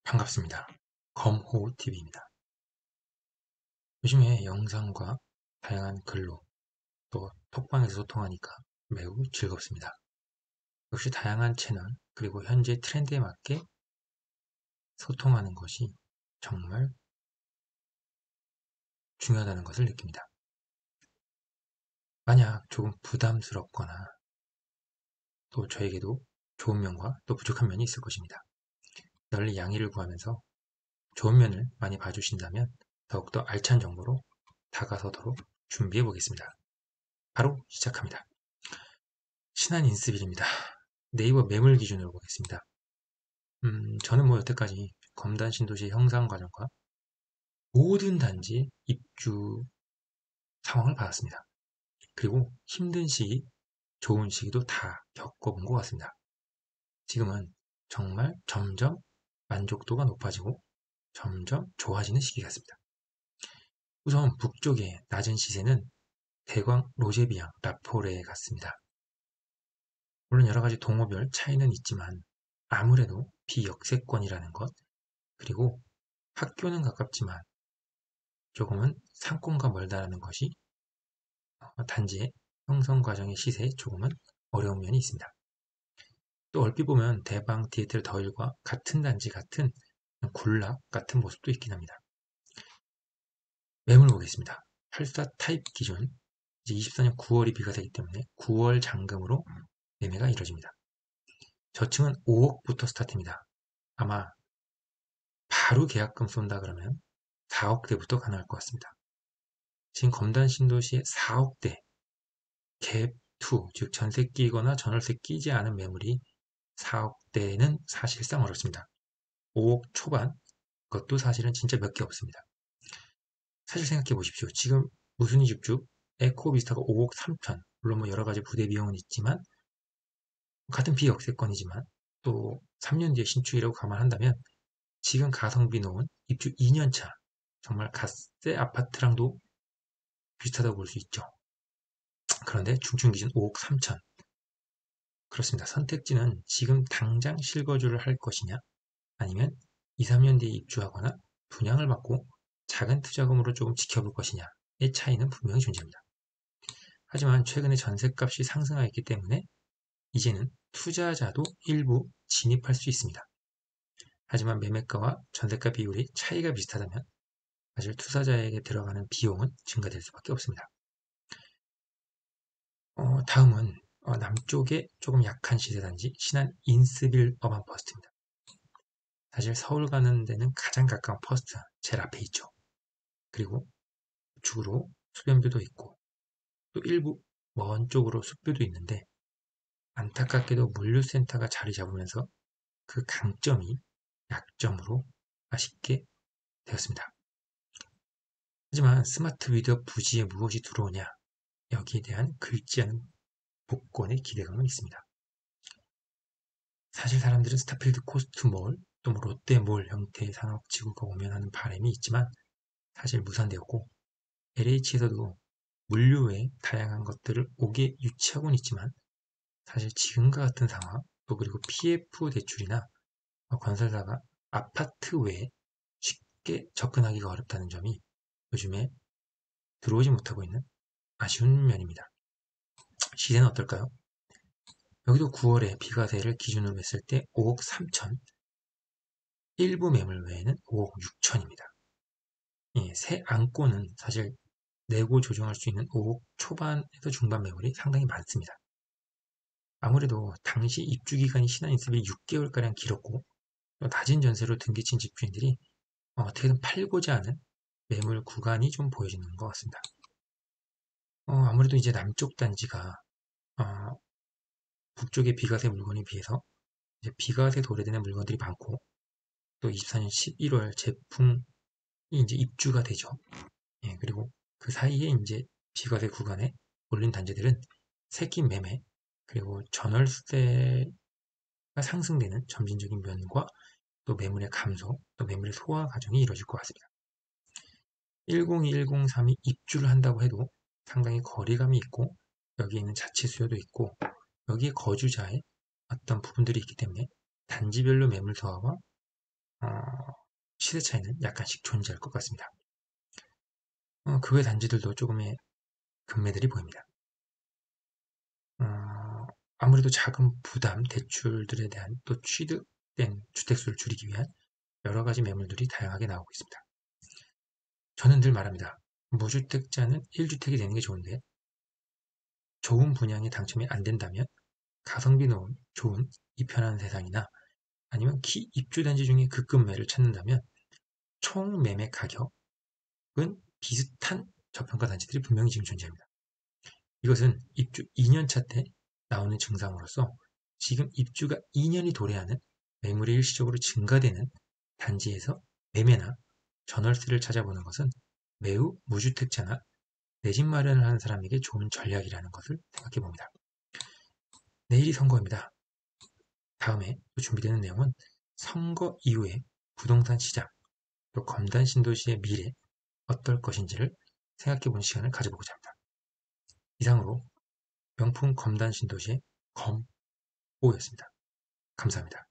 반갑습니다. 검호TV입니다. 요즘에 영상과 다양한 글로 또 톡방에서 소통하니까 매우 즐겁습니다. 역시 다양한 채널 그리고 현재 트렌드에 맞게 소통하는 것이 정말 중요하다는 것을 느낍니다. 만약 조금 부담스럽거나 또 저에게도 좋은 면과 또 부족한 면이 있을 것입니다. 널리 양해를 구하면서 좋은 면을 많이 봐주신다면 더욱더 알찬 정보로 다가서도록 준비해 보겠습니다. 바로 시작합니다. 신한인스빌입니다. 네이버 매물 기준으로 보겠습니다. 저는 여태까지 검단 신도시 형상 과정과 모든 단지 입주 상황을 받았습니다. 그리고 힘든 시기, 좋은 시기도 다 겪어본 것 같습니다. 지금은 정말 점점 만족도가 높아지고 점점 좋아지는 시기 같습니다. 우선 북쪽의 낮은 시세는 대광, 로제비앙, 라포레에 갔습니다. 물론 여러가지 동호별 차이는 있지만 아무래도 비역세권이라는 것, 그리고 학교는 가깝지만 조금은 상권과 멀다라는 것이 단지의 형성 과정의 시세에 조금은 어려운 면이 있습니다. 또 얼핏 보면 대방, 디에틀, 더일과 같은 단지 같은 군락 같은 모습도 있긴 합니다. 매물 보겠습니다. 84 타입 기준 이제 24년 9월이 비과세이기 때문에 9월 잔금으로 매매가 이루어집니다. 저층은 5억부터 스타트입니다. 아마 바로 계약금 쏜다 그러면 4억대부터 가능할 것 같습니다. 지금 검단 신도시의 4억대 갭2, 즉 전세 끼거나 전월세 끼지 않은 매물이 4억대는 사실상 어렵습니다. 5억 초반, 그것도 사실은 진짜 몇 개 없습니다. 사실 생각해 보십시오. 지금 무순위 집주, 에코비스타가 5억 3천, 물론 여러 가지 부대 비용은 있지만 같은 비역세권이지만 또 3년 뒤에 신축이라고 감안한다면 지금 가성비 놓은 입주 2년차 정말 갓세 아파트랑도 비슷하다고 볼 수 있죠. 그런데 중증 기준 5억 3천. 그렇습니다. 선택지는 지금 당장 실거주를 할 것이냐 아니면 2, 3년 뒤에 입주하거나 분양을 받고 작은 투자금으로 조금 지켜볼 것이냐의 차이는 분명히 존재합니다. 하지만 최근에 전셋값이 상승하였기 때문에 이제는 투자자도 일부 진입할 수 있습니다. 하지만 매매가와 전셋값 비율이 차이가 비슷하다면 사실 투자자에게 들어가는 비용은 증가될 수밖에 없습니다. 다음은 남쪽에 조금 약한 시세단지 신한 인스빌 어반 퍼스트입니다. 사실 서울 가는 데는 가장 가까운 퍼스트 제일 앞에 있죠. 그리고 우측으로 수변뷰도 있고 또 일부 먼 쪽으로 숲뷰도 있는데 안타깝게도 물류센터가 자리 잡으면서 그 강점이 약점으로 아쉽게 되었습니다. 하지만 스마트 위드업 부지에 무엇이 들어오냐 여기에 대한 긁지 않은 복권의 기대감은 있습니다. 사실 사람들은 스타필드 코스트몰 또 롯데몰 형태의 산업지구가 오면 하는 바람이 있지만 사실 무산되었고 LH에서도 물류 외에 다양한 것들을 오게 유치하고는 있지만 사실 지금과 같은 상황 또 그리고 PF 대출이나 건설사가 아파트 외에 쉽게 접근하기가 어렵다는 점이 요즘에 들어오지 못하고 있는 아쉬운 면입니다. 시세는 어떨까요? 여기도 9월에 비과세를 기준으로 했을 때 5억 3천, 일부 매물 외에는 5억 6천입니다. 예, 새 안고는 사실 내고 조정할 수 있는 5억 초반에서 중반 매물이 상당히 많습니다. 아무래도 당시 입주기간이 신한인수비 6개월가량 길었고 낮은 전세로 등기친 집주인들이 어떻게든 팔고자 하는 매물 구간이 좀 보여지는 것 같습니다. 아무래도 이제 남쪽 단지가 북쪽의 비과세 물건에 비해서 이제 비과세 도래되는 물건들이 많고 또 24년 11월 제품이 이제 입주가 되죠. 예, 그리고 그 사이에 이제 비과세 구간에 올린 단지들은 세kim 매매 그리고 전월세가 상승되는 점진적인 면과 또 매물의 감소, 또 매물의 소화 과정이 이루어질 것 같습니다. 102, 103이 입주를 한다고 해도 상당히 거리감이 있고 여기에 있는 자체 수요도 있고 여기에 거주자의 어떤 부분들이 있기 때문에 단지별로 매물 소화와 시세 차이는 약간씩 존재할 것 같습니다. 그 외 단지들도 조금의 금매들이 보입니다. 아무래도 자금 부담 대출들에 대한 또 취득된 주택수를 줄이기 위한 여러 가지 매물들이 다양하게 나오고 있습니다. 저는 늘 말합니다. 무주택자는 1주택이 되는 게 좋은데 좋은 분양에 당첨이 안 된다면 가성비 좋은 이편한 세상이나 아니면 입주단지 중에 급급매를 찾는다면 총 매매 가격은 비슷한 저평가 단지들이 분명히 지금 존재합니다. 이것은 입주 2년차 때 나오는 증상으로서 지금 입주가 2년이 도래하는 매물이 일시적으로 증가되는 단지에서 매매나 전월세를 찾아보는 것은 매우 무주택자나 내 집 마련을 하는 사람에게 좋은 전략이라는 것을 생각해 봅니다. 내일이 선거입니다. 다음에 준비되는 내용은 선거 이후에 부동산 시장, 또 검단 신도시의 미래 어떨 것인지를 생각해 보는 시간을 가져보고자 합니다. 이상으로 명품 검단 신도시의 검오였습니다. 감사합니다.